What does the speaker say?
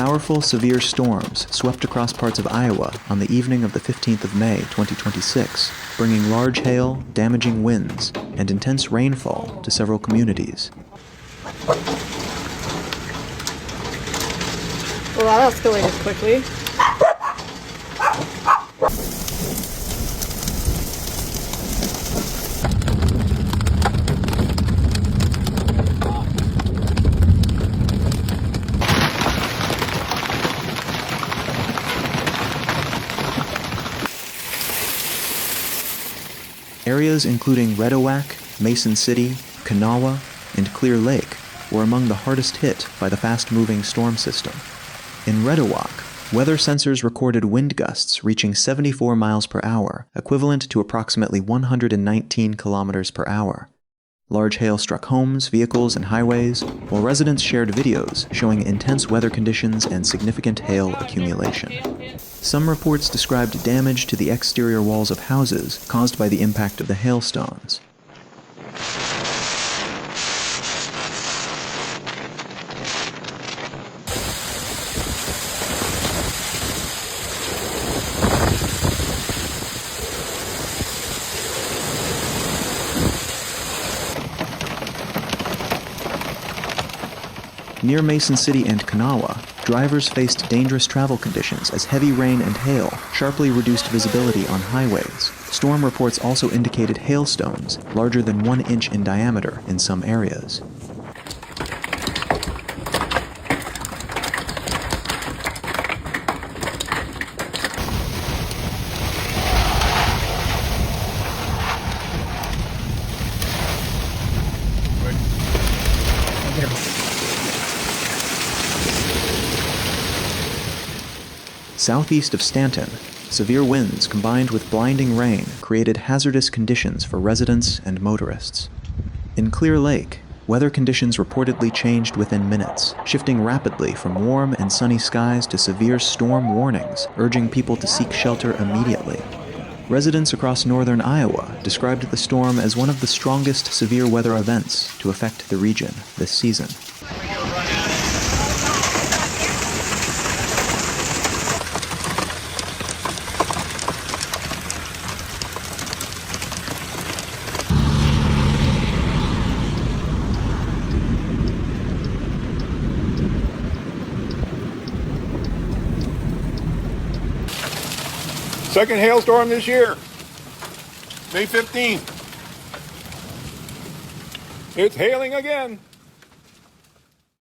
Powerful, severe storms swept across parts of Iowa on the evening of the 15th of May, 2026, bringing large hail, damaging winds, and intense rainfall to several communities. Well, that escalated quickly. Areas including Redowak, Mason City, Kanawha, and Clear Lake were among the hardest hit by the fast-moving storm system. In Redowak, weather sensors recorded wind gusts reaching 74 miles per hour, equivalent to approximately 119 kilometers per hour. Large hail struck homes, vehicles, and highways, while residents shared videos showing intense weather conditions and significant hail accumulation. Some reports described damage to the exterior walls of houses caused by the impact of the hailstones. Near Mason City and Kanawha, drivers faced dangerous travel conditions as heavy rain and hail sharply reduced visibility on highways. Storm reports also indicated hailstones larger than 1 inch in diameter in some areas. Southeast of Stanton, severe winds combined with blinding rain created hazardous conditions for residents and motorists. In Clear Lake, weather conditions reportedly changed within minutes, shifting rapidly from warm and sunny skies to severe storm warnings, urging people to seek shelter immediately. Residents across northern Iowa described the storm as one of the strongest severe weather events to affect the region this season. Second hailstorm this year, May 15th. It's hailing again.